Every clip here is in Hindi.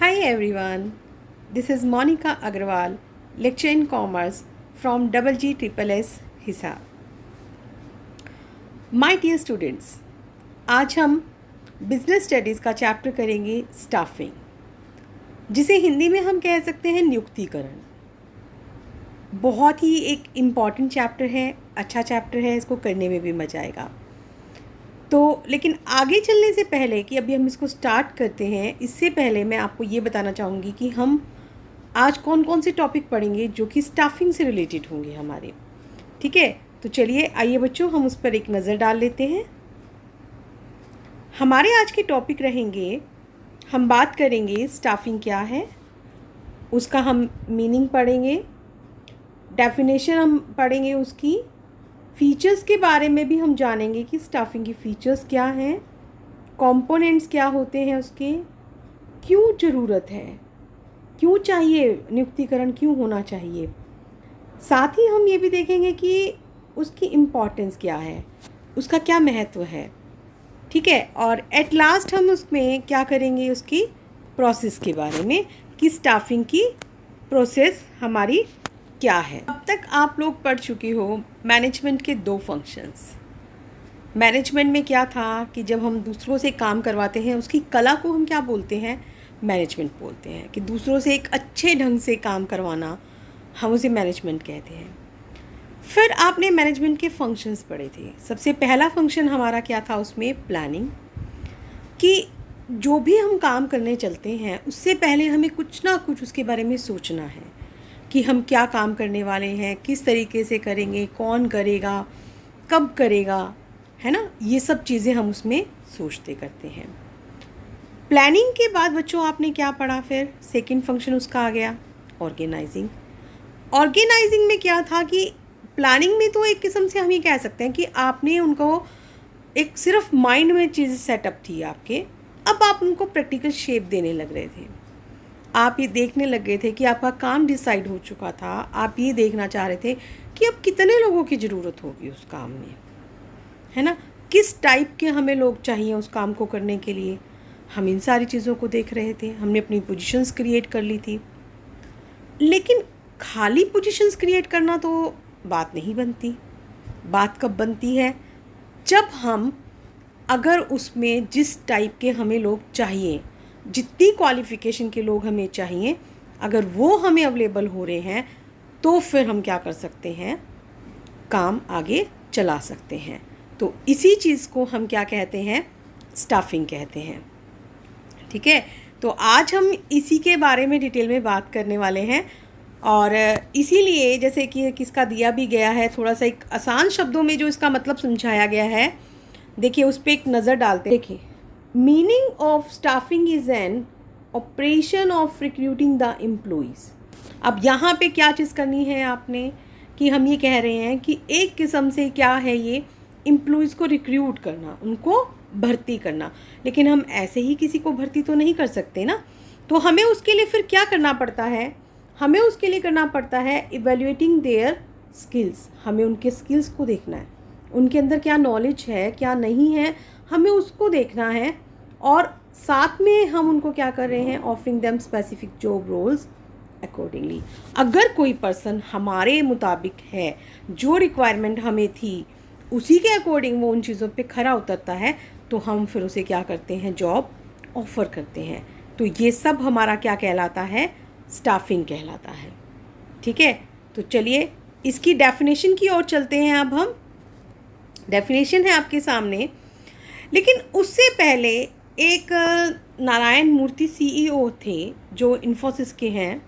Hi everyone, this is Monica Agrawal, lecturer in commerce from GGSSS Hisar. My dear students, आज हम बिजनेस स्टडीज़ का चैप्टर करेंगे स्टाफिंग, जिसे हिंदी में हम कह सकते हैं नियुक्तिकरण। बहुत ही एक इम्पॉर्टेंट चैप्टर है, अच्छा चैप्टर है, इसको करने में भी मज़ा आएगा। तो लेकिन आगे चलने से पहले कि अभी हम इसको स्टार्ट करते हैं, इससे पहले मैं आपको ये बताना चाहूँगी कि हम आज कौन कौन से टॉपिक पढ़ेंगे जो कि स्टाफिंग से रिलेटेड होंगे हमारे। ठीक है, तो चलिए आइए बच्चों, हम उस पर एक नज़र डाल लेते हैं। हमारे आज के टॉपिक रहेंगे, हम बात करेंगे स्टाफिंग क्या है, उसका हम मीनिंग पढ़ेंगे, डेफिनेशन हम पढ़ेंगे, उसकी फ़ीचर्स के बारे में भी हम जानेंगे कि स्टाफिंग की फ़ीचर्स क्या हैं, कंपोनेंट्स क्या होते हैं उसके, क्यों ज़रूरत है, क्यों चाहिए, नियुक्तिकरण क्यों होना चाहिए। साथ ही हम ये भी देखेंगे कि उसकी इम्पॉर्टेंस क्या है, उसका क्या महत्व है। ठीक है, और एट लास्ट हम उसमें क्या करेंगे, उसकी प्रोसेस के बारे में कि स्टाफिंग की प्रोसेस हमारी क्या है। अब तक आप लोग पढ़ चुके हो मैनेजमेंट के दो फंक्शंस। मैनेजमेंट में क्या था कि जब हम दूसरों से काम करवाते हैं, उसकी कला को हम क्या बोलते हैं, मैनेजमेंट बोलते हैं। कि दूसरों से एक अच्छे ढंग से काम करवाना, हम उसे मैनेजमेंट कहते हैं। फिर आपने मैनेजमेंट के फंक्शंस पढ़े थे। सबसे पहला फंक्शन हमारा क्या था उसमें, प्लानिंग। कि जो भी हम काम करने चलते हैं उससे पहले हमें कुछ ना कुछ उसके बारे में सोचना है कि हम क्या काम करने वाले हैं, किस तरीके से करेंगे, कौन करेगा, कब करेगा, है ना। ये सब चीज़ें हम उसमें सोचते करते हैं। प्लानिंग के बाद बच्चों आपने क्या पढ़ा, फिर सेकंड फंक्शन उसका आ गया ऑर्गेनाइजिंग। ऑर्गेनाइजिंग में क्या था कि प्लानिंग में तो एक किस्म से हम ये कह सकते हैं कि आपने उनको एक सिर्फ माइंड में चीज़ें सेटअप थी आपके, अब आप उनको प्रैक्टिकल शेप देने लग रहे थे। आप ये देखने लग गए थे कि आपका काम डिसाइड हो चुका था। आप ये देखना चाह रहे थे कि अब कितने लोगों की ज़रूरत होगी उस काम में, है ना, किस टाइप के हमें लोग चाहिए उस काम को करने के लिए। हम इन सारी चीज़ों को देख रहे थे, हमने अपनी पोजीशंस क्रिएट कर ली थी। लेकिन खाली पोजीशंस क्रिएट करना तो बात नहीं बनती। बात कब बनती है, जब हम अगर उसमें जिस टाइप के हमें लोग चाहिए, जितनी क्वालिफ़िकेशन के लोग हमें चाहिए, अगर वो हमें अवेलेबल हो रहे हैं, तो फिर हम क्या कर सकते हैं, काम आगे चला सकते हैं। तो इसी चीज़ को हम क्या कहते हैं, स्टाफिंग कहते हैं। ठीक है, तो आज हम इसी के बारे में डिटेल में बात करने वाले हैं। और इसीलिए जैसे कि किसका दिया भी गया है, थोड़ा सा एक आसान शब्दों में जो इसका मतलब समझाया गया है, देखिए उस पर एक नज़र डालते हैं। देखिए, meaning of staffing is an operation of recruiting the employees. अब यहाँ पे क्या चीज़ करनी है आपने, कि हम ये कह रहे हैं कि एक किस्म से क्या है ये, एम्प्लॉइज़ को रिक्रूट करना, उनको भर्ती करना। लेकिन हम ऐसे ही किसी को भर्ती तो नहीं कर सकते ना, तो हमें उसके लिए फिर क्या करना पड़ता है, हमें उसके लिए करना पड़ता है इवेल्युएटिंग देयर स्किल्स। हमें उनके स्किल्स को देखना है, उनके अंदर क्या नॉलेज है, क्या नहीं है, हमें उसको देखना है। और साथ में हम उनको क्या कर रहे हैं, offering them specific job roles accordingly. अगर कोई पर्सन हमारे मुताबिक है, जो रिक्वायरमेंट हमें थी उसी के अकॉर्डिंग वो उन चीज़ों पे खरा उतरता है, तो हम फिर उसे क्या करते हैं, जॉब ऑफ़र करते हैं। तो ये सब हमारा क्या कहलाता है, स्टाफिंग कहलाता है। ठीक है, तो चलिए इसकी डेफिनेशन की ओर चलते हैं। अब हम, डेफिनेशन है आपके सामने, लेकिन उससे पहले एक नारायण मूर्ति सीईओ थे जो इन्फोसिस के हैं।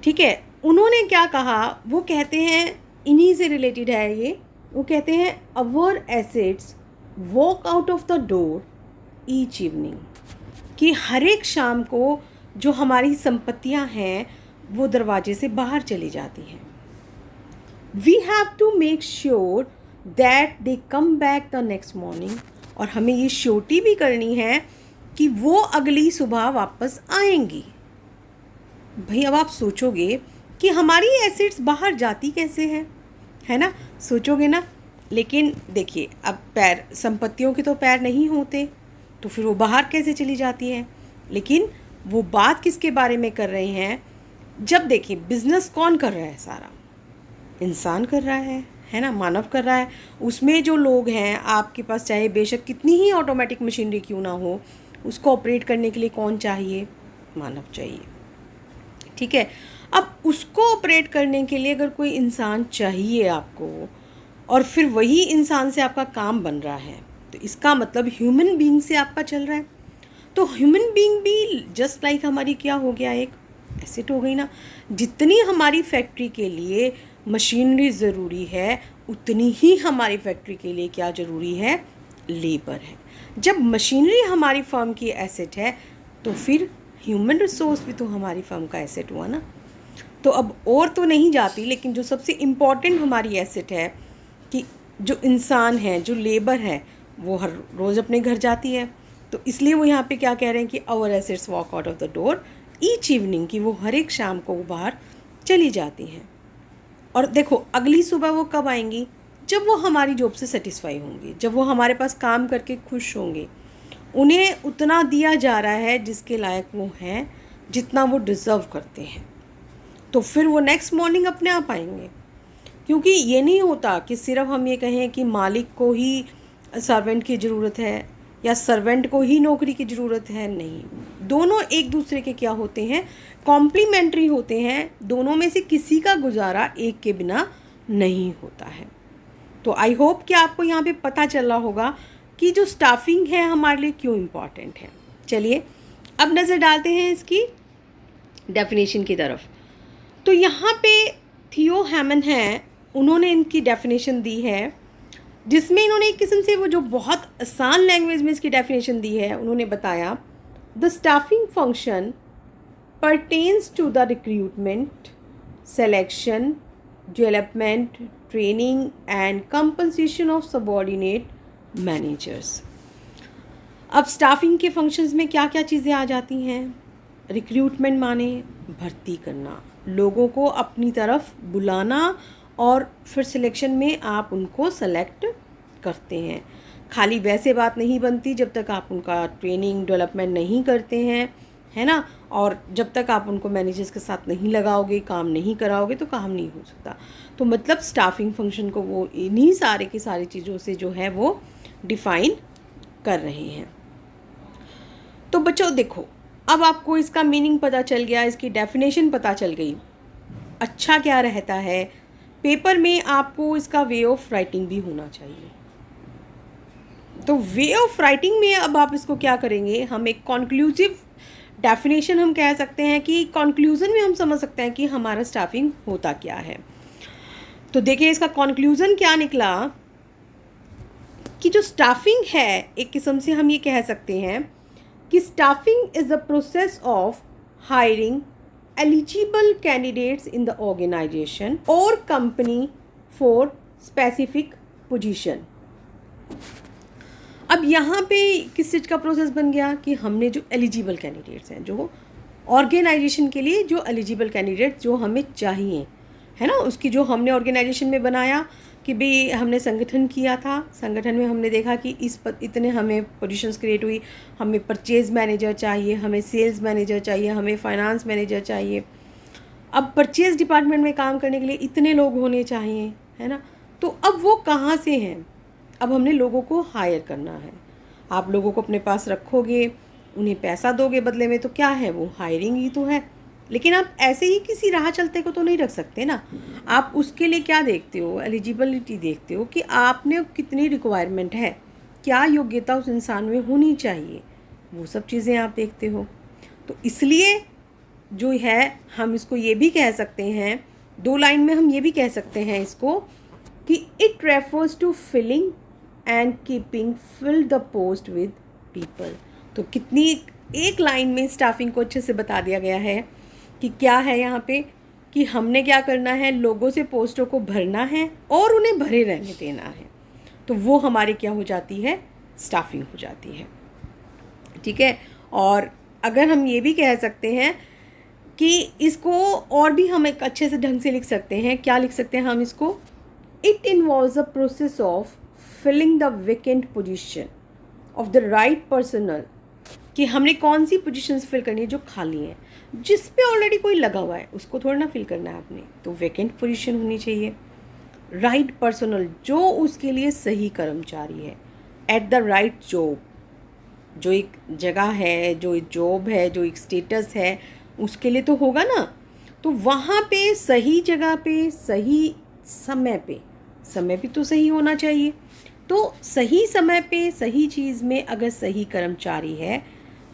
ठीक है, उन्होंने क्या कहा, वो कहते हैं, इन्हीं से रिलेटेड है ये, वो कहते हैं our assets walk out of the door each evening. कि हर एक शाम को जो हमारी संपत्तियां हैं वो दरवाजे से बाहर चली जाती हैं। We have to make sure that they come back the next morning. और हमें ये श्योरिटी भी करनी है कि वो अगली सुबह वापस आएंगी। भाई अब आप सोचोगे कि हमारी एसेट्स बाहर जाती कैसे हैं, है ना, सोचोगे ना। लेकिन देखिए, अब पैर, संपत्तियों के तो पैर नहीं होते, तो फिर वो बाहर कैसे चली जाती हैं। लेकिन वो बात किसके बारे में कर रहे हैं? जब देखिए बिजनेस कौन कर रहा है, सारा इंसान कर रहा है ना, मानव कर रहा है। उसमें जो लोग हैं आपके पास, चाहे बेशक कितनी ही ऑटोमेटिक मशीनरी क्यों ना हो, उसको ऑपरेट करने के लिए कौन चाहिए? मानव चाहिए। ठीक है, अब उसको ऑपरेट करने के लिए अगर कोई इंसान चाहिए आपको, और फिर वही इंसान से आपका काम बन रहा है, तो इसका मतलब ह्यूमन बीइंग से आपका चल रहा है। तो ह्यूमन बीइंग भी जस्ट लाइक हमारी क्या हो गया, एक एसेट हो गई ना। जितनी हमारी फैक्ट्री के लिए मशीनरी ज़रूरी है, उतनी ही हमारी फैक्ट्री के लिए क्या ज़रूरी है? लेबर है। जब मशीनरी हमारी फर्म की एसेट है, तो फिर ह्यूमन रिसोर्स भी तो हमारी फर्म का एसेट हुआ ना। तो अब और तो नहीं जाती, लेकिन जो सबसे इम्पॉर्टेंट हमारी एसेट है कि जो इंसान है, जो लेबर है, वो हर रोज़ अपने घर जाती है। तो इसलिए वो यहाँ पे क्या कह रहे हैं कि our assets walk out of the door each evening, कि वो हर एक शाम को वो बाहर चली जाती हैं। और देखो अगली सुबह वो कब आएंगी? जब वो हमारी जॉब से सेटिस्फाई होंगी, जब वो हमारे पास काम करके खुश होंगे। उन्हें उतना दिया जा रहा है जिसके लायक वो हैं, जितना वो डिज़र्व करते हैं, तो फिर वो नेक्स्ट मॉर्निंग अपने आप आएंगे। क्योंकि ये नहीं होता कि सिर्फ हम ये कहें कि मालिक को ही सर्वेंट की ज़रूरत है या सर्वेंट को ही नौकरी की ज़रूरत है। नहीं, दोनों एक दूसरे के क्या होते हैं? कॉम्प्लीमेंट्री होते हैं। दोनों में से किसी का गुजारा एक के बिना नहीं होता है। तो आई होप कि आपको यहाँ पे पता चला होगा कि जो स्टाफिंग है हमारे लिए क्यों इम्पॉर्टेंट है। चलिए अब नज़र डालते हैं इसकी डेफिनेशन की तरफ। तो यहाँ पे थियो हैमन है, उन्होंने इनकी डेफिनेशन दी है, जिसमें इन्होंने एक किस्म से वो जो बहुत आसान लैंग्वेज में इसकी डेफिनेशन दी है। उन्होंने बताया the staffing function pertains to the recruitment, selection, development, training and compensation of subordinate managers। अब स्टाफिंग के फंक्शंस में क्या क्या चीज़ें आ जाती हैं? रिक्रूटमेंट माने भर्ती करना, लोगों को अपनी तरफ बुलाना, और फिर सिलेक्शन में आप उनको सेलेक्ट करते हैं। खाली वैसे बात नहीं बनती जब तक आप उनका ट्रेनिंग डेवलपमेंट नहीं करते हैं, है ना। और जब तक आप उनको मैनेजर्स के साथ नहीं लगाओगे, काम नहीं कराओगे, तो काम नहीं हो सकता। तो मतलब स्टाफिंग फंक्शन को वो इन्हीं सारे की सारी चीज़ों से जो है वो डिफ़ाइन कर रहे हैं। तो बच्चों देखो, अब आपको इसका मीनिंग पता चल गया, इसकी डेफिनेशन पता चल गई। अच्छा क्या रहता है, पेपर में आपको इसका वे ऑफ राइटिंग भी होना चाहिए। तो वे ऑफ राइटिंग में अब आप इसको क्या करेंगे, हम एक कॉन्क्लूसिव डेफिनेशन हम कह सकते हैं कि कंक्लूज़न में हम समझ सकते हैं कि हमारा स्टाफिंग होता क्या है। तो देखिए इसका कंक्लूज़न क्या निकला कि जो स्टाफिंग है, एक किस्म से हम ये कह सकते हैं कि staffing is the process of hiring eligible candidates in the organisation और कंपनी फॉर स्पेसिफिक पोजीशन। अब यहाँ पे किस चीज़ का प्रोसेस बन गया कि हमने जो एलिजिबल कैंडिडेट्स हैं, जो ऑर्गेनाइजेशन के लिए जो एलिजिबल कैंडिडेट्स जो हमें चाहिए, है ना, उसकी जो हमने ऑर्गेनाइजेशन में बनाया कि भाई हमने संगठन किया था, संगठन में हमने देखा कि इतने हमें पोजीशंस क्रिएट हुई, हमें परचेज़ मैनेजर चाहिए, हमें सेल्स मैनेजर चाहिए, हमें फाइनेंस मैनेजर चाहिए। अब परचेज़ डिपार्टमेंट में काम करने के लिए इतने लोग होने चाहिए, है ना। तो अब वो कहाँ से हैं? अब हमने लोगों को हायर करना है। आप लोगों को अपने पास रखोगे, उन्हें पैसा दोगे बदले में, तो क्या है, वो हायरिंग ही तो है। लेकिन आप ऐसे ही किसी राह चलते को तो नहीं रख सकते ना। आप उसके लिए क्या देखते हो, एलिजिबिलिटी देखते हो कि आपने कितनी रिक्वायरमेंट है, क्या योग्यता उस इंसान में होनी चाहिए, वो सब चीज़ें आप देखते हो। तो इसलिए जो है हम इसको ये भी कह सकते हैं, दो लाइन में हम ये भी कह सकते हैं इसको कि it refers to filling and keeping fill the post with people. तो कितनी एक लाइन में स्टाफिंग को अच्छे से बता दिया गया है कि क्या है यहाँ पे कि हमने क्या करना है, लोगों से पोस्टों को भरना है और उन्हें भरे रहने देना है। तो वो हमारी क्या हो जाती है, स्टाफिंग हो जाती है। ठीक है, और अगर हम ये भी कह सकते हैं कि इसको और भी हम एक अच्छे से ढंग से लिख सकते हैं, क्या लिख सकते हैं हम इसको, it involves the process of filling the vacant position of the right personnel कि हमने कौन सी पोजीशंस फिल करनी है जो खाली हैं। जिस पे ऑलरेडी कोई लगा हुआ है उसको थोड़ा ना फिल करना है आपने, तो वैकेंट पोजीशन होनी चाहिए। राइट पर्सनल, जो उसके लिए सही कर्मचारी है, एट द राइट जॉब, जो एक जगह है, जो एक जॉब है, जो एक स्टेटस है, उसके लिए तो होगा ना। तो वहाँ पे सही जगह पे सही समय भी तो सही होना चाहिए। तो सही समय पे सही चीज़ में अगर सही कर्मचारी है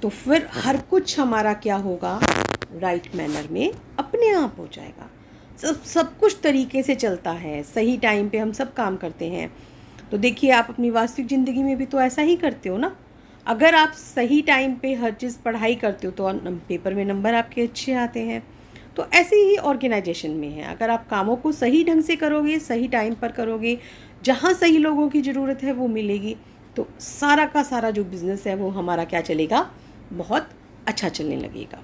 तो फिर हर कुछ हमारा क्या होगा, राइट मैनर में अपने आप हो जाएगा। सब कुछ तरीके से चलता है, सही टाइम पे हम सब काम करते हैं। तो देखिए, आप अपनी वास्तविक ज़िंदगी में भी तो ऐसा ही करते हो ना। अगर आप सही टाइम पे हर चीज़ पढ़ाई करते हो तो पेपर में नंबर आपके अच्छे आते हैं। तो ऐसे ही ऑर्गेनाइजेशन में है, अगर आप कामों को सही ढंग से करोगे, सही टाइम पर करोगे, जहाँ सही लोगों की ज़रूरत है वो मिलेगी, तो सारा का सारा जो बिज़नेस है वो हमारा क्या चलेगा, बहुत अच्छा चलने लगेगा।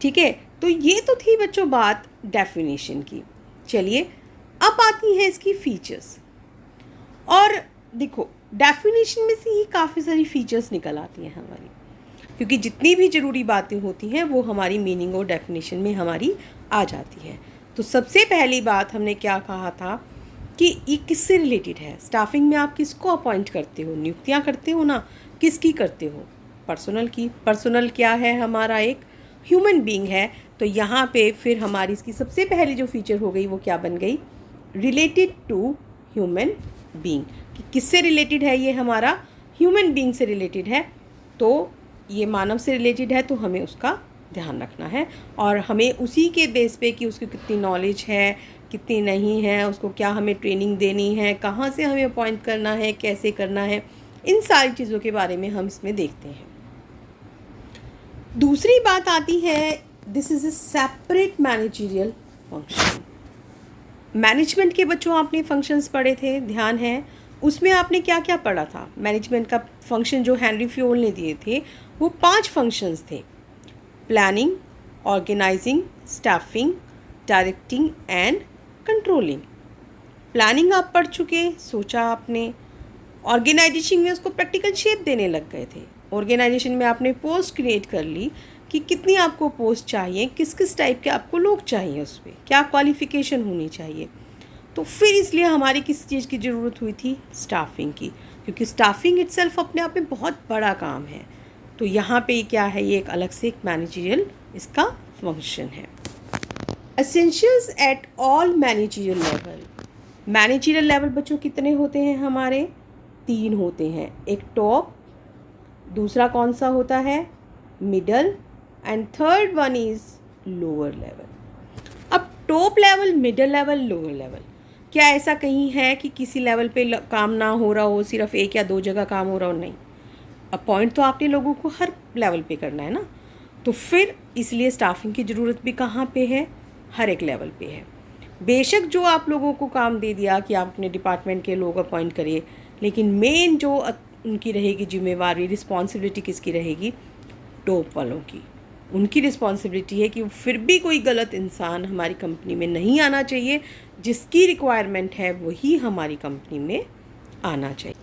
ठीक है, तो ये तो थी बच्चों बात डेफिनेशन की। चलिए अब आती हैं इसकी फीचर्स। और देखो, डेफिनेशन में से ही काफ़ी सारी फीचर्स निकल आती हैं हमारी, क्योंकि जितनी भी ज़रूरी बातें होती हैं वो हमारी मीनिंग और डेफिनेशन में हमारी आ जाती है। तो सबसे पहली बात हमने क्या कहा था कि ये किससे रिलेटेड है। स्टाफिंग में आप किसको अपॉइंट करते हो, नियुक्तियाँ करते हो ना, किसकी करते हो, पर्सनल की। पर्सनल क्या है, हमारा एक ह्यूमन बीइंग है। तो यहाँ पे फिर हमारी इसकी सबसे पहली जो फीचर हो गई वो क्या बन गई, रिलेटेड टू ह्यूमन बीइंग। कि किससे रिलेटेड है, ये हमारा ह्यूमन बीइंग से रिलेटेड है। तो ये मानव से रिलेटेड है, तो हमें उसका ध्यान रखना है और हमें उसी के बेस पे कि उसकी कितनी नॉलेज है, कितनी नहीं है, उसको क्या हमें ट्रेनिंग देनी है, कहाँ से हमें अपॉइंट करना है, कैसे करना है, इन सारी चीज़ों के बारे में हम इसमें देखते हैं। दूसरी बात आती है, this is a separate managerial function. Management के बच्चों आपने फंक्शंस पढ़े थे, ध्यान है, उसमें आपने क्या क्या पढ़ा था। मैनेजमेंट का फंक्शन जो हेनरी फ्योल ने दिए थे वो 5 फंक्शंस थे, planning, organising, staffing, directing and controlling. Planning आप पढ़ चुके, सोचा आपने। ऑर्गेनाइजेशन में उसको प्रैक्टिकल शेप देने लग गए थे। ऑर्गेनाइजेशन में आपने पोस्ट क्रिएट कर ली कि कितनी आपको पोस्ट चाहिए, किस किस टाइप के आपको लोग चाहिए, उस पर क्या क्वालिफ़िकेशन होनी चाहिए। तो फिर इसलिए हमारी किस चीज़ की ज़रूरत हुई थी, स्टाफिंग की, क्योंकि स्टाफिंग इटसेल्फ अपने आप में बहुत बड़ा काम है। तो यहाँ पे क्या है, ये एक अलग से एक मैनेजरियल इसका फंक्शन है। Essentials at all managerial level. Managerial level बच्चों कितने होते हैं हमारे, 3 होते हैं। एक टॉप, दूसरा कौन सा होता है, middle, and third one is lower level. अब top level, middle level, lower level, क्या ऐसा कहीं है कि किसी लेवल पे काम ना हो रहा हो, सिर्फ 1 या 2 जगह काम हो रहा हो, नहीं। अपॉइंट तो आपने लोगों को हर लेवल पे करना है ना। तो फिर इसलिए स्टाफिंग की ज़रूरत भी कहाँ पे है, हर एक लेवल पे है। बेशक जो आप लोगों को काम दे दिया कि आप अपने डिपार्टमेंट के लोग अपॉइंट करिए, लेकिन मेन जो उनकी रहेगी जिम्मेवारी, रिस्पॉन्सिबिलिटी किसकी रहेगी, टॉप वालों की। उनकी रिस्पॉन्सिबिलिटी है कि फिर भी कोई गलत इंसान हमारी कंपनी में नहीं आना चाहिए, जिसकी रिक्वायरमेंट है वही हमारी कंपनी में आना चाहिए।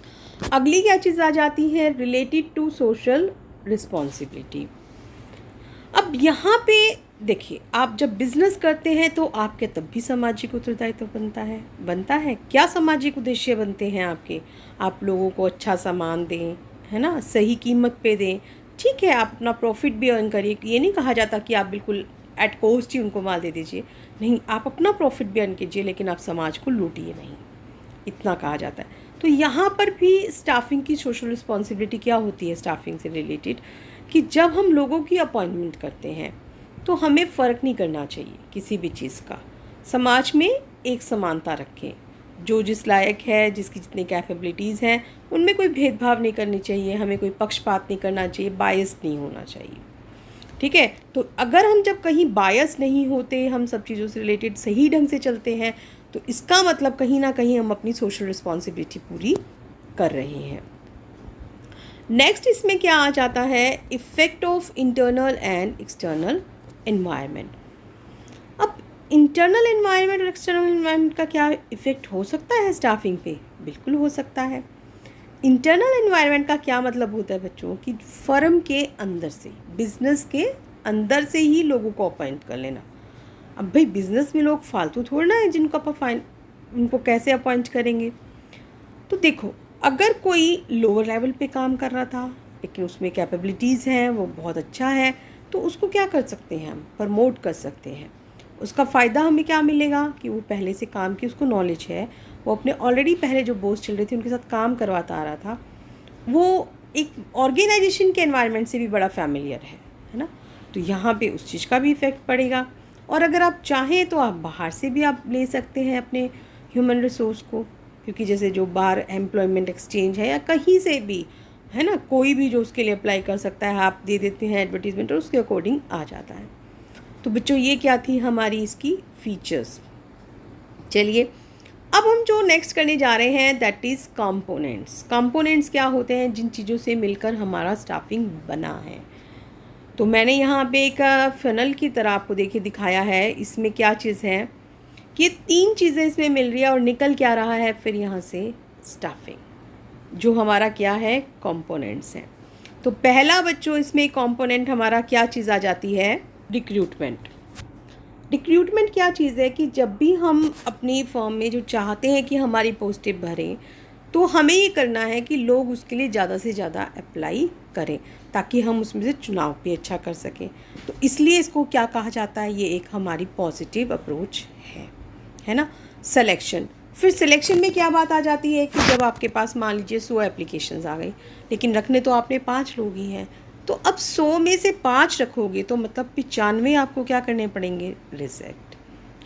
अगली क्या चीज़ आ जाती है, रिलेटेड टू सोशल रिस्पॉन्सिबिलिटी। अब यहाँ पे देखिए, आप जब बिजनेस करते हैं तो आपके तब भी सामाजिक उत्तरदायित्व बनता है। क्या सामाजिक उद्देश्य बनते हैं आपके, आप लोगों को अच्छा सामान दें, है ना, सही कीमत पे दें। ठीक है, आप अपना प्रॉफिट भी अर्न करिए, ये नहीं कहा जाता कि आप बिल्कुल एट कॉस्ट ही उनको माल दे दीजिए, नहीं, आप अपना प्रॉफिट भी अर्न कीजिए, लेकिन आप समाज को लूटिए नहीं, इतना कहा जाता है। तो यहाँ पर भी स्टाफिंग की सोशल रिस्पॉन्सिबिलिटी क्या होती है स्टाफिंग से रिलेटेड, कि जब हम लोगों की अपॉइंटमेंट करते हैं तो हमें फ़र्क नहीं करना चाहिए किसी भी चीज़ का, समाज में एक समानता रखें, जो जिस लायक है, जिसकी जितनी कैपेबिलिटीज़ हैं, उनमें कोई भेदभाव नहीं करनी चाहिए, हमें कोई पक्षपात नहीं करना चाहिए, बायस नहीं होना चाहिए। ठीक है, तो अगर हम जब कहीं बायस नहीं होते, हम सब चीज़ों से रिलेटेड सही ढंग से चलते हैं, तो इसका मतलब कहीं ना कहीं हम अपनी सोशल रिस्पॉन्सिबिलिटी पूरी कर रहे हैं। नेक्स्ट इसमें क्या आ जाता है, effect of internal and external environment. अब इंटरनल एनवायरनमेंट और एक्सटर्नल एनवायरनमेंट का क्या इफ़ेक्ट हो सकता है स्टाफिंग पे, बिल्कुल हो सकता है। इंटरनल एनवायरनमेंट का क्या मतलब होता है बच्चों, कि फर्म के अंदर से, बिजनेस के अंदर से ही लोगों को अपॉइंट कर लेना। अब भाई बिजनेस में लोग फालतू थोड़ा ना है जिनको आप उनको कैसे अपॉइंट करेंगे। तो देखो, अगर कोई लोअर लेवल पे काम कर रहा था लेकिन उसमें कैपेबिलिटीज़ हैं, वो बहुत अच्छा है, तो उसको क्या कर सकते हैं, हम प्रमोट कर सकते हैं। उसका फ़ायदा हमें क्या मिलेगा कि वो पहले से काम की उसको नॉलेज है, वो अपने ऑलरेडी पहले जो बॉस चल रहे थे उनके साथ काम करवाता आ रहा था, वो एक ऑर्गेनाइजेशन के एनवायरनमेंट से भी बड़ा फैमिलियर है ना। तो यहाँ पे उस चीज़ का भी इफ़ेक्ट पड़ेगा। और अगर आप चाहें तो आप बाहर से भी आप ले सकते हैं अपने ह्यूमन रिसोर्स को, क्योंकि जैसे जो बाहर एम्प्लॉयमेंट एक्सचेंज है या कहीं से भी है ना, कोई भी जो उसके लिए अप्लाई कर सकता है, आप दे देते हैं एडवर्टीज़मेंट और उसके अकॉर्डिंग आ जाता है। तो बच्चों ये क्या थी हमारी इसकी फीचर्स। चलिए अब हम जो नेक्स्ट करने जा रहे हैं दैट इज़ कंपोनेंट्स। कंपोनेंट्स क्या होते हैं, जिन चीज़ों से मिलकर हमारा स्टाफिंग बना है। तो मैंने यहाँ पे एक फनल की तरह आपको देखिए दिखाया है। इसमें क्या चीज़ है कि 3 चीज़ें इसमें मिल रही है और निकल क्या रहा है फिर यहाँ से स्टाफिंग, जो हमारा क्या है कंपोनेंट्स हैं। तो पहला बच्चों इसमें कंपोनेंट हमारा क्या चीज़ आ जाती है, रिक्रूटमेंट। रिक्रूटमेंट क्या चीज़ है कि जब भी हम अपनी फर्म में जो चाहते हैं कि हमारी पोस्टें भरें, तो हमें ये करना है कि लोग उसके लिए ज़्यादा से ज़्यादा अप्लाई करें ताकि हम उसमें से चुनाव भी अच्छा कर सकें। तो इसलिए इसको क्या कहा जाता है, ये एक हमारी पॉजिटिव अप्रोच है ना। सिलेक्शन, फिर सिलेक्शन में क्या बात आ जाती है कि जब आपके पास मान लीजिए 100 एप्लीकेशंस आ गई, लेकिन रखने तो आपने 5 लोग ही हैं, तो अब 100 में से 5 रखोगे तो मतलब 95 आपको क्या करने पड़ेंगे, रिजेक्ट,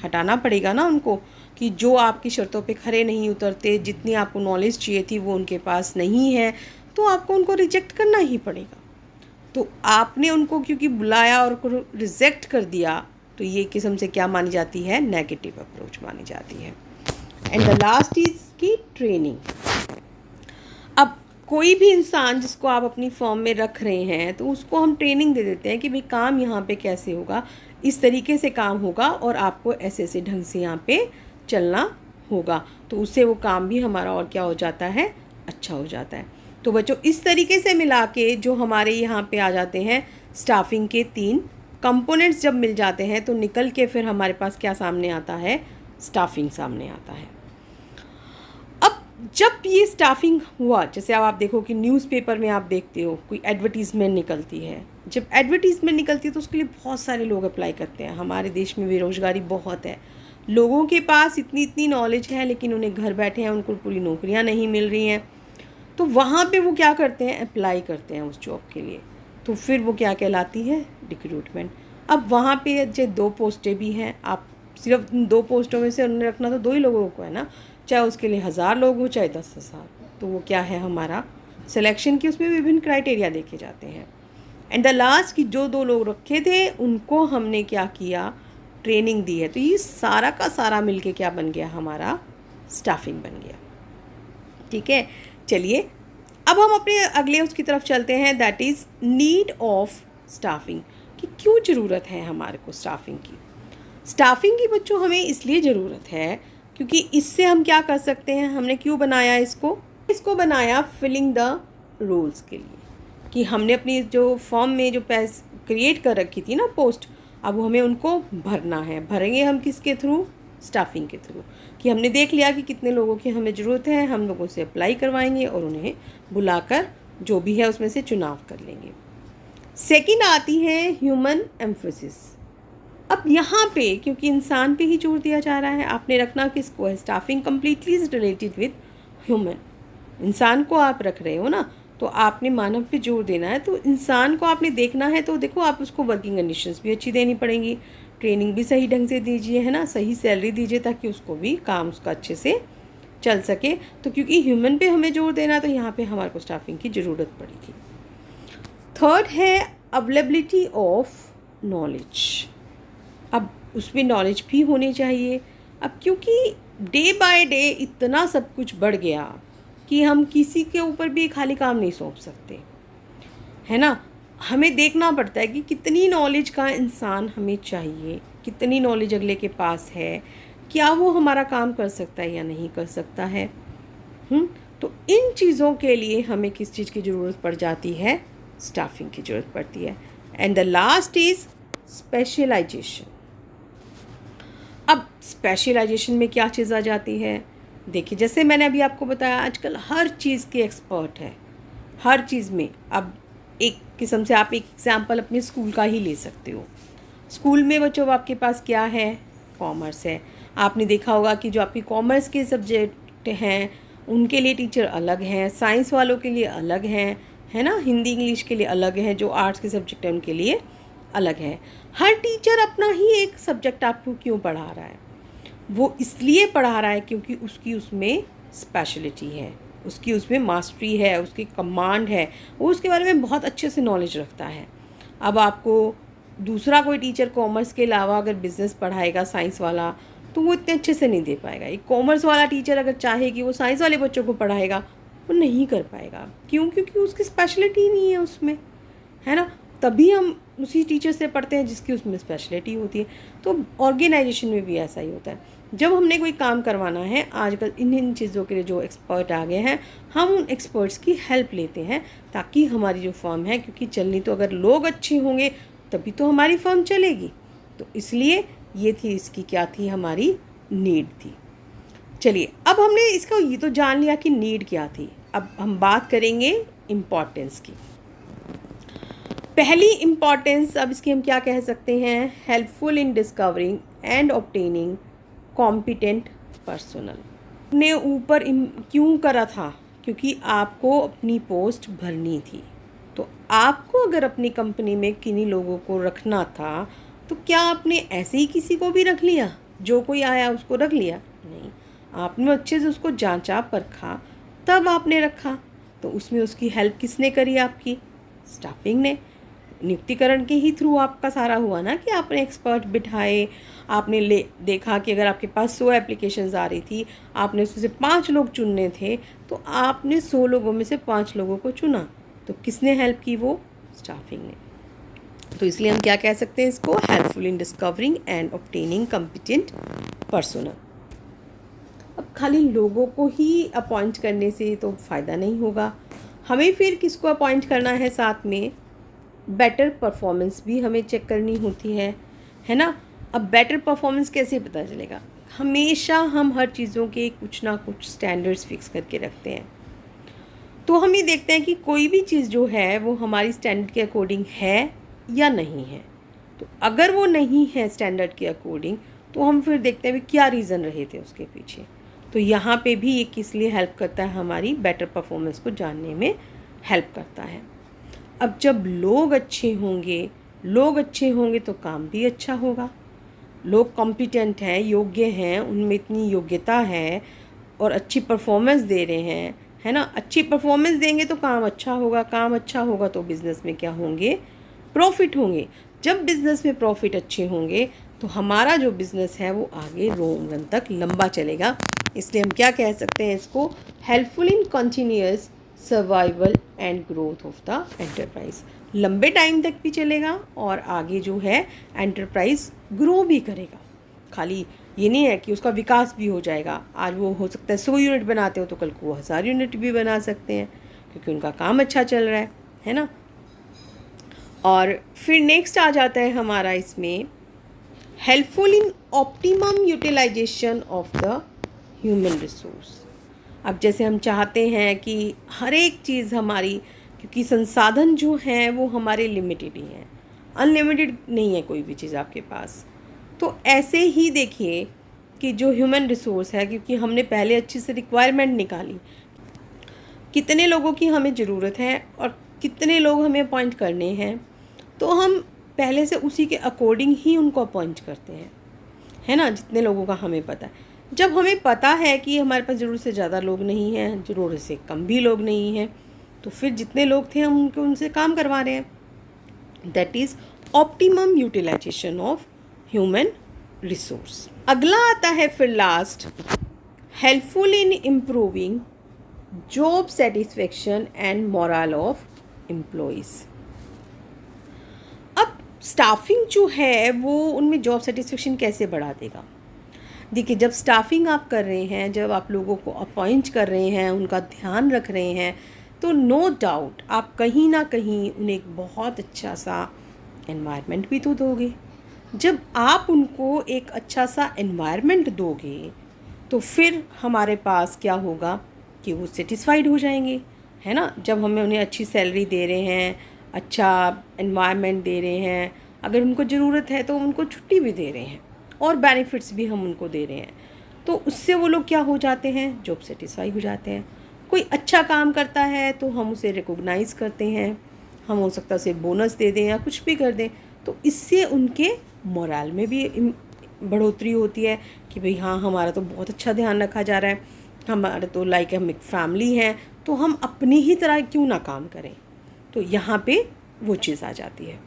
हटाना पड़ेगा ना उनको, कि जो आपकी शर्तों पे खरे नहीं उतरते, जितनी आपको नॉलेज चाहिए थी वो उनके पास नहीं है, तो आपको उनको रिजेक्ट करना ही पड़ेगा। तो आपने उनको क्योंकि बुलाया और रिजेक्ट कर दिया, तो ये किस्म से क्या मानी जाती है, नेगेटिव अप्रोच मानी जाती है। एंड द लास्ट इज की ट्रेनिंग। अब कोई भी इंसान जिसको आप अपनी फर्म में रख रहे हैं तो उसको हम ट्रेनिंग दे देते हैं कि भाई काम यहाँ पे कैसे होगा, इस तरीके से काम होगा और आपको ऐसे ऐसे ढंग से यहाँ पे चलना होगा। तो उससे वो काम भी हमारा और क्या हो जाता है, अच्छा हो जाता है। तो बच्चों इस तरीके से मिला के जो हमारे यहाँ पे आ जाते हैं स्टाफिंग के 3 कंपोनेंट्स जब मिल जाते हैं तो निकल के फिर हमारे पास क्या सामने आता है, स्टाफिंग सामने आता है। अब जब ये स्टाफिंग हुआ, जैसे अब आप देखो कि न्यूज़पेपर में आप देखते हो कोई एडवर्टीज़मेंट निकलती है, जब एडवर्टीज़मेंट निकलती है तो उसके लिए बहुत सारे लोग अप्लाई करते हैं। हमारे देश में बेरोज़गारी बहुत है, लोगों के पास इतनी नॉलेज है लेकिन उन्हें घर बैठे हैं, उनको पूरी नौकरियां नहीं मिल रही हैं। तो वहाँ पे वो क्या करते हैं, अप्लाई करते हैं उस जॉब के लिए, तो फिर वो क्या कहलाती है, रिक्रूटमेंट। अब वहाँ पे जो 2 पोस्टें भी हैं, आप सिर्फ 2 पोस्टों में से उन्हें रखना तो 2 ही लोगों को है ना, चाहे उसके लिए 1000 लोग हो चाहे 10,000, तो वो क्या है हमारा सिलेक्शन की, उसमें विभिन्न क्राइटेरिया देखे जाते हैं। एंड द लास्ट कि जो 2 लोग रखे थे उनको हमने क्या किया, ट्रेनिंग दी है। तो ये सारा का सारा मिलके क्या बन गया, हमारा स्टाफिंग बन गया। ठीक है, चलिए अब हम अपने अगले उसकी तरफ चलते हैं, that is need of staffing, कि क्यों ज़रूरत है हमारे को स्टाफिंग की। स्टाफिंग की बच्चों हमें इसलिए ज़रूरत है क्योंकि इससे हम क्या कर सकते हैं, हमने क्यों बनाया इसको बनाया फिलिंग द रोल्स के लिए, कि हमने अपनी जो फॉर्म में जो क्रिएट कर रखी थी ना पोस्ट, अब वो हमें उनको भरना है। भरेंगे हम किसके थ्रू, स्टाफिंग के थ्रू, कि हमने देख लिया कि कितने लोगों की हमें ज़रूरत है, हम लोगों से अप्लाई करवाएंगे और उन्हें बुलाकर जो भी है उसमें से चुनाव कर लेंगे। सेकंड आती है ह्यूमन एम्फेसिस। अब यहाँ पे क्योंकि इंसान पे ही जोर दिया जा रहा है, आपने रखना किसको है, staffing completely is related with human, इंसान को आप रख रहे हो ना, तो आपने मानव पे जोर देना है। तो इंसान को आपने देखना है, तो देखो आप उसको वर्किंग कंडीशंस भी अच्छी देनी पड़ेंगी, ट्रेनिंग भी सही ढंग से दीजिए, है ना, सही सैलरी दीजिए ताकि उसको भी काम उसका अच्छे से चल सके। तो क्योंकि ह्यूमन पे हमें जोर देना, तो यहाँ पे हमारे को स्टाफिंग की ज़रूरत पड़ेगी। थर्ड है अवेलेबिलिटी ऑफ नॉलेज। अब उसमें नॉलेज भी होनी चाहिए। अब क्योंकि डे बाय डे इतना सब कुछ बढ़ गया कि हम किसी के ऊपर भी खाली काम नहीं सौंप सकते, है ना। हमें देखना पड़ता है कि कितनी नॉलेज का इंसान हमें चाहिए, कितनी नॉलेज अगले के पास है, क्या वो हमारा काम कर सकता है या नहीं कर सकता है। तो इन चीज़ों के लिए हमें किस चीज़ की ज़रूरत पड़ जाती है? स्टाफिंग की ज़रूरत पड़ती है। And the last is specialisation. अब स्पेशलाइजेशन में क्या चीज़ आ जाती है? देखिए, जैसे मैंने अभी आपको बताया, आजकल हर चीज़ के एक्सपर्ट है, हर चीज़ में। अब एक किस्म से आप एक एग्ज़ाम्पल अपने स्कूल का ही ले सकते हो। स्कूल में बच्चों आपके पास क्या है? कॉमर्स है। आपने देखा होगा कि जो आपकी कॉमर्स के सब्जेक्ट हैं उनके लिए टीचर अलग हैं, साइंस वालों के लिए अलग हैं, है ना, हिंदी इंग्लिश के लिए अलग हैं, जो आर्ट्स के सब्जेक्ट हैं उनके लिए अलग है। हर टीचर अपना ही एक सब्जेक्ट आपको क्यों पढ़ा रहा है? वो इसलिए पढ़ा रहा है क्योंकि उसकी उसमें स्पेशलिटी है, उसकी उसमें मास्टरी है, उसकी कमांड है, वो उसके बारे में बहुत अच्छे से नॉलेज रखता है। अब आपको दूसरा कोई टीचर कॉमर्स के अलावा अगर बिज़नेस पढ़ाएगा, साइंस वाला, तो वो इतने अच्छे से नहीं दे पाएगा। एक कॉमर्स वाला टीचर अगर चाहे कि वो साइंस वाले बच्चों को पढ़ाएगा, वो नहीं कर पाएगा। क्यों? क्योंकि उसकी स्पेशलिटी नहीं है उसमें, है ना। तभी हम उसी टीचर से पढ़ते हैं जिसकी उसमें स्पेशलिटी होती है। तो ऑर्गेनाइजेशन में भी ऐसा ही होता है। जब हमने कोई काम करवाना है, आजकल इन चीज़ों के लिए जो एक्सपर्ट आ गए हैं, हम उन एक्सपर्ट्स की हेल्प लेते हैं ताकि हमारी जो फर्म है, क्योंकि चलनी तो अगर लोग अच्छे होंगे तभी तो हमारी फर्म चलेगी। तो इसलिए ये थी, इसकी क्या थी, हमारी नीड थी। चलिए, अब हमने इसका ये तो जान लिया कि नीड क्या थी। अब हम बात करेंगे इम्पॉर्टेंस की। पहली इम्पॉर्टेंस, अब इसकी हम क्या कह सकते हैं? Helpful in discovering and obtaining competent personal. ने ऊपर क्यों करा था? क्योंकि आपको अपनी पोस्ट भरनी थी। तो आपको अगर अपनी कंपनी में किन्हीं लोगों को रखना था, तो क्या आपने ऐसे ही किसी को भी रख लिया? जो कोई आया उसको रख लिया? नहीं, आपने अच्छे से उसको जांचा परखा, तब आपने रखा। तो उसमें उसकी हेल्प किसने करी? आपकी स्टाफिंग ने। नियुक्तिकरण के ही थ्रू आपका सारा हुआ ना, कि आपने एक्सपर्ट बिठाए, आपने देखा कि अगर आपके पास 100 एप्लीकेशंस आ रही थी, आपने उसमें से 5 लोग चुनने थे, तो आपने 100 लोगों में से 5 लोगों को चुना। तो किसने हेल्प की? वो स्टाफिंग ने। तो इसलिए हम क्या कह सकते हैं इसको? Helpful in discovering and obtaining competent personal. अब खाली लोगों को ही अपॉइंट करने से तो फ़ायदा नहीं होगा, हमें फिर किसको अपॉइंट करना है? साथ में बेटर परफॉर्मेंस भी हमें चेक करनी होती है ना। अब बेटर परफॉर्मेंस कैसे पता चलेगा? हमेशा हम हर चीज़ों के कुछ ना कुछ स्टैंडर्ड्स फिक्स करके रखते हैं। तो हम ये देखते हैं कि कोई भी चीज़ जो है वो हमारी स्टैंडर्ड के अकॉर्डिंग है या नहीं है। तो अगर वो नहीं है स्टैंडर्ड के अकॉर्डिंग, तो हम फिर देखते हैं क्या रीज़न रहे थे उसके पीछे। तो यहाँ पे भी ये किस लिए हेल्प करता है? हमारी बेटर परफॉर्मेंस को जानने में हेल्प करता है। अब जब लोग अच्छे होंगे तो काम भी अच्छा होगा। लोग कॉम्पिटेंट हैं, योग्य हैं, उनमें इतनी योग्यता है और अच्छी परफॉर्मेंस दे रहे हैं, है ना। अच्छी परफॉर्मेंस देंगे तो काम अच्छा होगा, काम अच्छा होगा तो बिज़नेस में क्या होंगे? प्रॉफिट होंगे। जब बिज़नेस में प्रॉफिट अच्छे होंगे तो हमारा जो बिज़नेस है वो आगे लॉन्ग रन तक लंबा चलेगा। इसलिए हम क्या कह सकते हैं इसको? Helpful in continuous survival and growth of the enterprise. लंबे टाइम तक भी चलेगा और आगे जो है एंटरप्राइज ग्रो भी करेगा। खाली ये नहीं है कि उसका विकास भी हो जाएगा। आज वो हो सकता है 100 यूनिट बनाते हो तो कल को वो 1000 यूनिट भी बना सकते हैं, क्योंकि उनका काम अच्छा चल रहा है ना। और फिर नेक्स्ट आ जाता है हमारा इसमें helpful in optimum utilisation of the human resource. अब जैसे हम चाहते हैं कि हर एक चीज़ हमारी, क्योंकि संसाधन जो हैं वो हमारे लिमिटेड ही हैं, अनलिमिटेड नहीं है कोई भी चीज़ आपके पास। तो ऐसे ही देखिए कि जो ह्यूमन रिसोर्स है, क्योंकि हमने पहले अच्छे से रिक्वायरमेंट निकाली, कितने लोगों की हमें ज़रूरत है और कितने लोग हमें अपॉइंट करने हैं, तो हम पहले से उसी के अकॉर्डिंग ही उनको अपॉइंट करते हैं, है ना, जितने लोगों का हमें पता है। जब हमें पता है कि हमारे पास ज़रूरत से ज़्यादा लोग नहीं हैं, ज़रूरत से कम भी लोग नहीं हैं, तो फिर जितने लोग थे हम उनसे काम करवा रहे हैं। That is optimum utilisation of human resource. अगला आता है फिर last, helpful in improving job satisfaction and moral of employees. अब स्टाफिंग जो है वो उनमें जॉब सेटिस्फेक्शन कैसे बढ़ा देगा? देखिए, जब स्टाफिंग आप कर रहे हैं, जब आप लोगों को अपॉइंट कर रहे हैं, उनका ध्यान रख रहे हैं, तो नो डाउट आप कहीं ना कहीं उन्हें एक बहुत अच्छा सा एनवायरनमेंट भी तो दोगे। जब आप उनको एक अच्छा सा एनवायरनमेंट दोगे तो फिर हमारे पास क्या होगा कि वो सेटिस्फाइड हो जाएंगे, है ना। जब हमें उन्हें अच्छी सैलरी दे रहे हैं, अच्छा एनवायरनमेंट दे रहे हैं, अगर उनको ज़रूरत है तो उनको छुट्टी भी दे रहे हैं और बेनिफिट्स भी हम उनको दे रहे हैं, तो उससे वो लोग क्या हो जाते हैं, जॉब सेटिस्फाई हो जाते हैं। कोई अच्छा काम करता है तो हम उसे रिकॉग्नाइज़ करते हैं, हम हो सकता है उसे बोनस दे दें या कुछ भी कर दें, तो इससे उनके मोरल में भी बढ़ोतरी होती है कि भाई हाँ, हमारा तो बहुत अच्छा ध्यान रखा जा रहा है, हमारा तो लाइक हम एक फैमिली हैं, तो हम अपनी ही तरह क्यों ना काम करें। तो यहाँ पे वो चीज़ आ जाती है।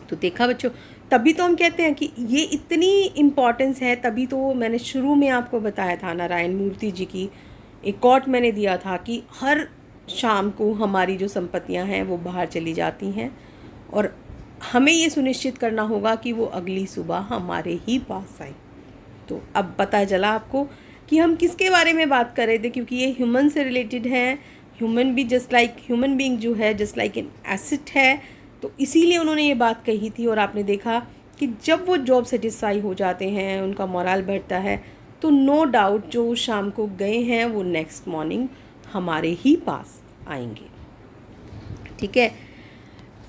तो देखा बच्चों, तभी तो हम कहते हैं कि ये इतनी इम्पॉर्टेंस है। तभी तो मैंने शुरू में आपको बताया था, नारायण मूर्ति जी की एक कोट मैंने दिया था कि हर शाम को हमारी जो संपत्तियां हैं वो बाहर चली जाती हैं और हमें ये सुनिश्चित करना होगा कि वो अगली सुबह हमारे ही पास आए। तो अब पता चला आपको कि हम किसके बारे में बात कर रहे थे, क्योंकि ये ह्यूमन से रिलेटेड है। ह्यूमन भी जस्ट लाइक ह्यूमन बीइंग जो है जस्ट लाइक एन एसेट है, तो इसीलिए उन्होंने ये बात कही थी। और आपने देखा कि जब वो जॉब सेटिस्फाई हो जाते हैं, उनका मोरल बढ़ता है, तो नो डाउट जो शाम को गए हैं वो नेक्स्ट मॉर्निंग हमारे ही पास आएंगे। ठीक है।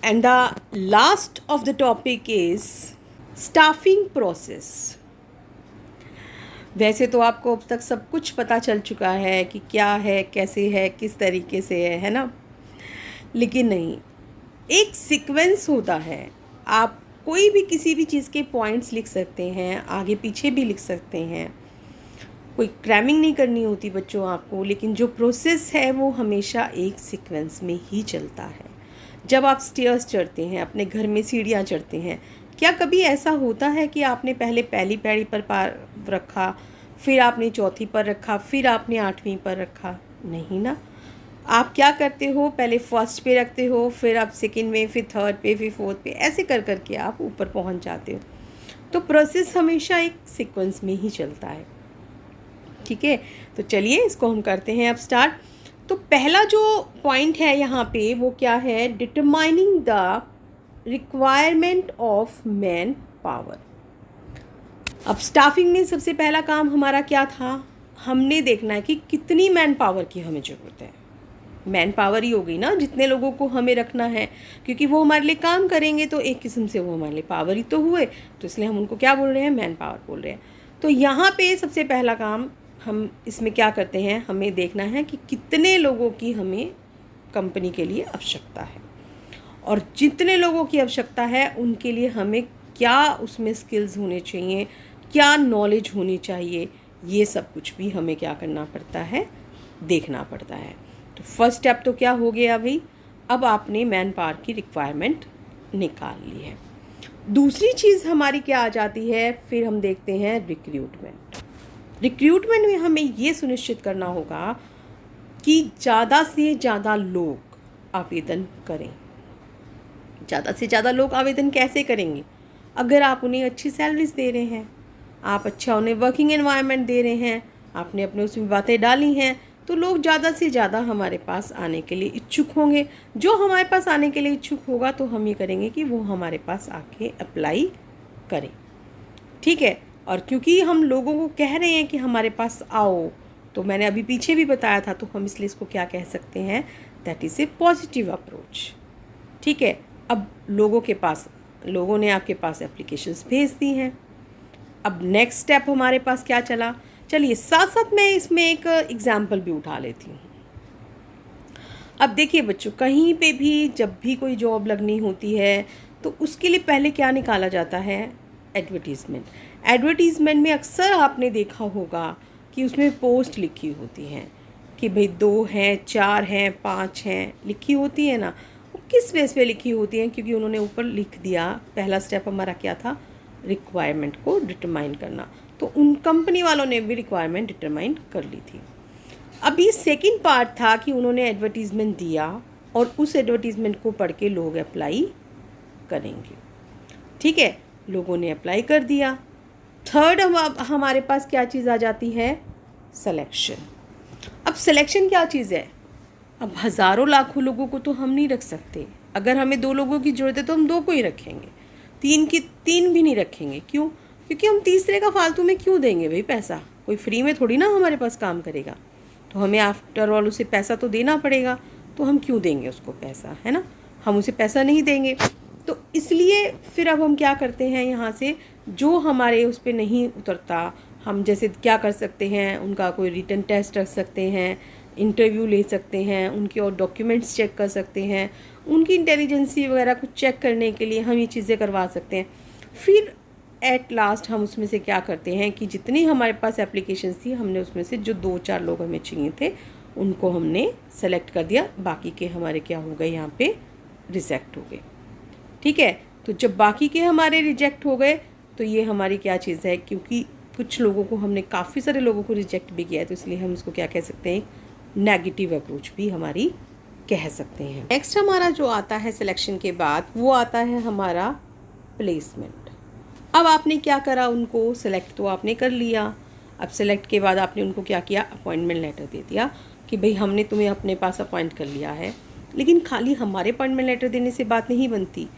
And the last of the topic is staffing process. वैसे तो आपको अब तक सब कुछ पता चल चुका है कि क्या है, कैसे है, किस तरीके से है ना। लेकिन नहीं, एक सीक्वेंस होता है। आप कोई भी किसी भी चीज़ के पॉइंट्स लिख सकते हैं, आगे पीछे भी लिख सकते हैं, कोई क्रैमिंग नहीं करनी होती बच्चों आपको। लेकिन जो प्रोसेस है वो हमेशा एक सीक्वेंस में ही चलता है। जब आप स्टेयर्स चढ़ते हैं, अपने घर में सीढ़ियाँ चढ़ते हैं, क्या कभी ऐसा होता है कि आपने पहले पहली पैड़ी पर पैर रखा, फिर आपने चौथी पर रखा, फिर आपने 8वीं पर रखा? नहीं ना। आप क्या करते हो, पहले फर्स्ट पे रखते हो, फिर आप सेकंड में, फिर थर्ड पे, फिर फोर्थ पे, ऐसे कर करके आप ऊपर पहुंच जाते हो। तो प्रोसेस हमेशा एक सीक्वेंस में ही चलता है। ठीक है, तो चलिए इसको हम करते हैं अब स्टार्ट। तो पहला जो पॉइंट है यहाँ पे वो क्या है, determining the requirement of man power. अब स्टाफिंग में सबसे पहला काम हमारा क्या था, हमने देखना है कि कितनी मैन पावर की हमें ज़रूरत है। मैन पावर ही हो गई ना, जितने लोगों को हमें रखना है, क्योंकि वो हमारे लिए काम करेंगे तो एक किस्म से वो हमारे लिए पावर ही तो हुए, तो इसलिए हम उनको क्या बोल रहे हैं, मैन पावर बोल रहे हैं। तो यहाँ पे सबसे पहला काम हम इसमें क्या करते हैं, हमें देखना है कि कितने लोगों की हमें कंपनी के लिए आवश्यकता है, और जितने लोगों की आवश्यकता है उनके लिए हमें क्या उसमें स्किल्स होने चाहिए, क्या नॉलेज होनी चाहिए, ये सब कुछ भी हमें क्या करना पड़ता है, देखना पड़ता है। तो फर्स्ट स्टेप तो क्या हो गया भाई, अब आपने मैन पावर की रिक्वायरमेंट निकाल ली है। दूसरी चीज़ हमारी क्या आ जाती है, फिर हम देखते हैं रिक्रूटमेंट। रिक्रूटमेंट में हमें ये सुनिश्चित करना होगा कि ज़्यादा से ज़्यादा लोग आवेदन करें। ज़्यादा से ज़्यादा लोग आवेदन कैसे करेंगे, अगर आप उन्हें अच्छी सैलरीज दे रहे हैं, आप अच्छा उन्हें वर्किंग एनवायरनमेंट दे रहे हैं, आपने अपने उसमें बातें डाली हैं, तो लोग ज़्यादा से ज़्यादा हमारे पास आने के लिए इच्छुक होंगे। जो हमारे पास आने के लिए इच्छुक होगा तो हम ये करेंगे कि वो हमारे पास आके अप्लाई करें। ठीक है, और क्योंकि हम लोगों को कह रहे हैं कि हमारे पास आओ, तो मैंने अभी पीछे भी बताया था, तो हम इसलिए इसको क्या कह सकते हैं, that is a positive approach. ठीक है, अब लोगों ने आपके पास एप्लीकेशंस भेज दी हैं। अब नेक्स्ट स्टेप हमारे पास क्या चला, चलिए साथ साथ मैं इसमें एक एग्जाम्पल भी उठा लेती हूँ। अब देखिए बच्चों, कहीं पे भी जब भी कोई जॉब लगनी होती है तो उसके लिए पहले क्या निकाला जाता है, एडवर्टीज़मेंट। एडवर्टीज़मेंट में अक्सर आपने देखा होगा कि उसमें पोस्ट लिखी होती हैं कि भाई 2 हैं, 4 हैं, 5 हैं, लिखी होती है ना। वो किस बेस पे लिखी होती हैं, क्योंकि उन्होंने ऊपर लिख दिया। पहला स्टेप हमारा क्या था, रिक्वायरमेंट को डिटरमाइन करना, तो उन कंपनी वालों ने भी रिक्वायरमेंट डिटरमाइन कर ली थी। अभी सेकंड पार्ट था कि उन्होंने एडवर्टीज़मेंट दिया और उस एडवर्टीज़मेंट को पढ़ के लोग अप्लाई करेंगे। ठीक है, लोगों ने अप्लाई कर दिया, थर्ड हमारे पास क्या चीज़ आ जाती है, सिलेक्शन। अब सिलेक्शन क्या चीज़ है, अब हज़ारों लाखों लोगों को तो हम नहीं रख सकते। अगर हमें 2 लोगों की ज़रूरत है तो हम 2 को ही रखेंगे, 3 भी नहीं रखेंगे। क्यों? क्योंकि हम तीसरे का फालतू में क्यों देंगे भाई पैसा, कोई फ्री में थोड़ी ना हमारे पास काम करेगा, तो हमें आफ्टर ऑल उसे पैसा तो देना पड़ेगा, तो हम क्यों देंगे उसको पैसा, है ना, हम उसे पैसा नहीं देंगे। तो इसलिए फिर अब हम क्या करते हैं, यहाँ से जो हमारे उस पर नहीं उतरता, हम जैसे क्या कर सकते हैं, उनका कोई रिटन टेस्ट रख सकते हैं, इंटरव्यू ले सकते हैं, उनके और डॉक्यूमेंट्स चेक कर सकते हैं, उनकी इंटेलिजेंसी वगैरह कुछ चेक करने के लिए हम ये चीज़ें करवा सकते हैं। फिर एट लास्ट हम उसमें से क्या करते हैं कि जितनी हमारे पास एप्लीकेशंस थी, हमने उसमें से जो 2-4 लोग हमें चाहिए थे उनको हमने सेलेक्ट कर दिया, बाकी के हमारे क्या हो गए, यहाँ पे रिजेक्ट हो गए। ठीक है, तो जब बाकी के हमारे रिजेक्ट हो गए तो ये हमारी क्या चीज़ है, क्योंकि कुछ लोगों को हमने काफ़ी सारे लोगों को रिजेक्ट भी किया है, तो इसलिए हम इसको क्या कह सकते हैं, नेगेटिव अप्रोच भी हमारी कह सकते हैं। नेक्स्ट हमारा जो आता है सिलेक्शन के बाद, वो आता है हमारा प्लेसमेंट। अब आपने क्या करा, उनको सेलेक्ट तो आपने कर लिया, अब सेलेक्ट के बाद आपने उनको क्या किया, अपॉइंटमेंट लेटर दे दिया कि भाई हमने तुम्हें अपने पास अपॉइंट कर लिया है। लेकिन खाली हमारे अपॉइंटमेंट लेटर देने से बात नहीं बनती,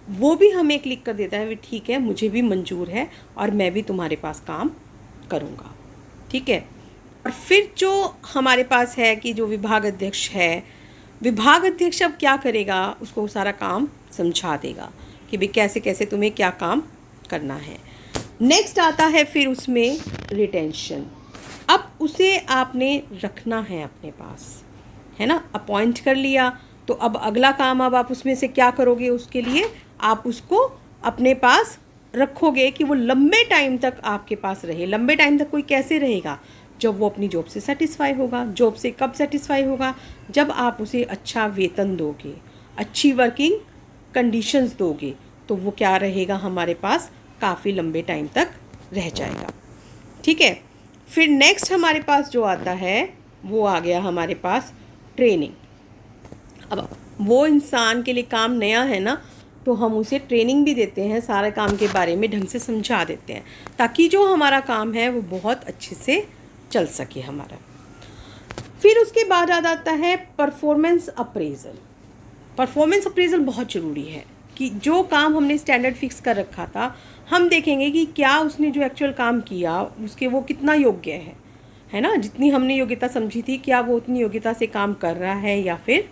वो भी हमें क्लिक कर देता है, वे ठीक है, मुझे भी मंजूर है और मैं भी तुम्हारे पास काम करूँगा। ठीक है, और फिर जो हमारे पास है कि जो विभाग अध्यक्ष है, विभाग अध्यक्ष अब क्या करेगा, उसको सारा काम समझा देगा कि भाई कैसे कैसे तुम्हें क्या काम करना है। नेक्स्ट आता है फिर उसमें रिटेंशन। अब उसे आपने रखना है अपने पास, है ना, अपॉइंट कर लिया, तो अब अगला काम अब आप उसमें से क्या करोगे, उसके लिए आप उसको अपने पास रखोगे कि वो लंबे टाइम तक आपके पास रहे। लंबे टाइम तक कोई कैसे रहेगा, जब वो अपनी जॉब से सेटिस्फाई होगा। जॉब से कब सेटिस्फाई होगा, जब आप उसे अच्छा वेतन दोगे, अच्छी वर्किंग कंडीशंस दोगे, तो वो क्या रहेगा, हमारे पास काफ़ी लंबे टाइम तक रह जाएगा। ठीक है, फिर नेक्स्ट हमारे पास जो आता है वो आ गया हमारे पास ट्रेनिंग। अब वो इंसान के लिए काम नया है ना, तो हम उसे ट्रेनिंग भी देते हैं, सारे काम के बारे में ढंग से समझा देते हैं, ताकि जो हमारा काम है वो बहुत अच्छे से चल सके हमारा। फिर उसके बाद आ जाता है परफॉर्मेंस अप्रेजल। परफॉर्मेंस अप्रेजल बहुत ज़रूरी है कि जो काम हमने स्टैंडर्ड फिक्स कर रखा था, हम देखेंगे कि क्या उसने जो एक्चुअल काम किया उसके वो कितना योग्य है ना, जितनी हमने योग्यता समझी थी, क्या वो उतनी योग्यता से काम कर रहा है या फिर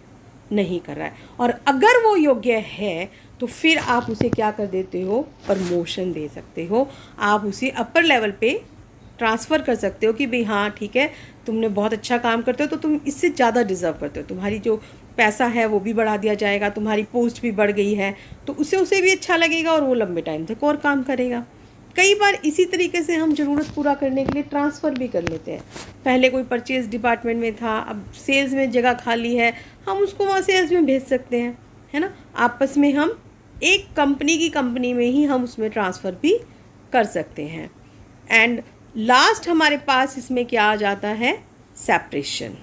नहीं कर रहा है। और अगर वो योग्य है तो फिर आप उसे क्या कर देते हो, प्रमोशन दे सकते हो, आप उसे अपर लेवल पे ट्रांसफ़र कर सकते हो कि भाई हाँ ठीक है, तुमने बहुत अच्छा काम करते हो तो तुम इससे ज़्यादा डिज़र्व करते हो, तुम्हारी जो पैसा है वो भी बढ़ा दिया जाएगा, तुम्हारी पोस्ट भी बढ़ गई है, तो उसे भी अच्छा लगेगा और वो लंबे टाइम तक और काम करेगा। कई बार इसी तरीके से हम ज़रूरत पूरा करने के लिए ट्रांसफ़र भी कर लेते हैं। पहले कोई परचेज़ डिपार्टमेंट में था, अब सेल्स में जगह खाली है, हम उसको वहाँ सेल्स में भेज सकते हैं, है ना, आपस में हम एक कंपनी में ही हम उसमें ट्रांसफ़र भी कर सकते हैं। एंड लास्ट हमारे पास इसमें क्या आ जाता है, सेपरेशन।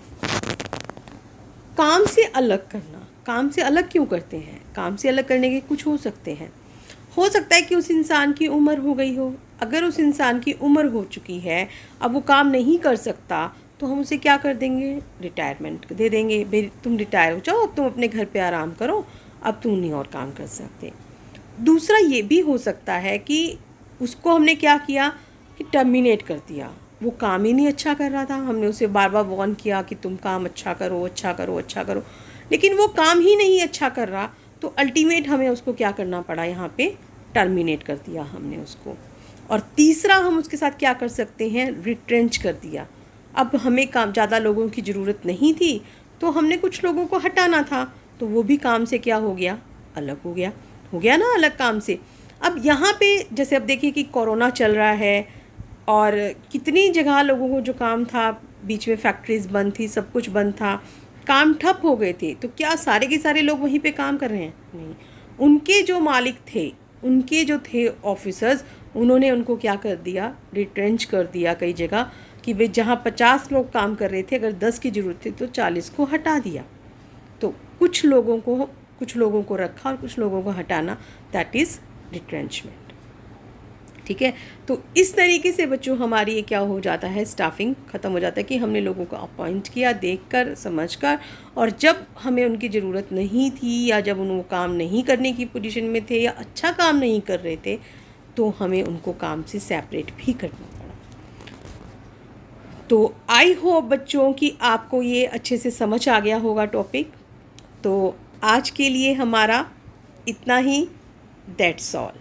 काम से अलग करना। काम से अलग क्यों करते हैं, काम से अलग करने के कुछ हो सकते हैं। हो सकता है कि उस इंसान की उम्र हो गई हो, अगर उस इंसान की उम्र हो चुकी है, अब वो काम नहीं कर सकता, तो हम उसे क्या कर देंगे, रिटायरमेंट दे देंगे, भाई तुम रिटायर हो जाओ, अब तुम अपने घर पे आराम करो, अब तुम नहीं और काम कर सकते। दूसरा ये भी हो सकता है कि उसको हमने क्या किया कि टर्मिनेट कर दिया, वो काम ही नहीं अच्छा कर रहा था, हमने उसे बार बार वार्न किया कि तुम काम अच्छा करो अच्छा करो अच्छा करो, लेकिन वो काम ही नहीं अच्छा कर रहा, तो अल्टीमेट हमें उसको क्या करना पड़ा, यहाँ पे टर्मिनेट कर दिया हमने उसको। और तीसरा हम उसके साथ क्या कर सकते हैं, रिट्रेंच कर दिया। अब हमें काम ज़्यादा लोगों की ज़रूरत नहीं थी, तो हमने कुछ लोगों को हटाना था, तो वो भी काम से क्या हो गया, अलग हो गया ना, अलग काम से। अब यहाँ पे जैसे अब देखिए कि कोरोना चल रहा है और कितनी जगह लोगों को जो काम था, बीच में फैक्ट्रीज बंद थी, सब कुछ बंद था, काम ठप हो गए थे, तो क्या सारे के सारे लोग वहीं पे काम कर रहे हैं, नहीं। उनके जो मालिक थे, उनके जो थे ऑफिसर्स, उन्होंने उनको क्या कर दिया, रिट्रेंच कर दिया कई जगह कि भाई जहाँ 50 लोग काम कर रहे थे, अगर 10 की ज़रूरत थी तो 40 को हटा दिया। तो कुछ लोगों को रखा और कुछ लोगों को हटाना, दैट इज़ रिट्रेंचमेंट। ठीक है। तो इस तरीके से बच्चों हमारी ये क्या हो जाता है, स्टाफिंग ख़त्म हो जाता है कि हमने लोगों को अपॉइंट किया देखकर समझकर, और जब हमें उनकी ज़रूरत नहीं थी या जब वो काम नहीं करने की पोजीशन में थे या अच्छा काम नहीं कर रहे थे तो हमें उनको काम से सेपरेट भी करना पड़ा। तो आई होप बच्चों कि आपको ये अच्छे से समझ आ गया होगा टॉपिक। तो आज के लिए हमारा इतना ही, दैट्स ऑल।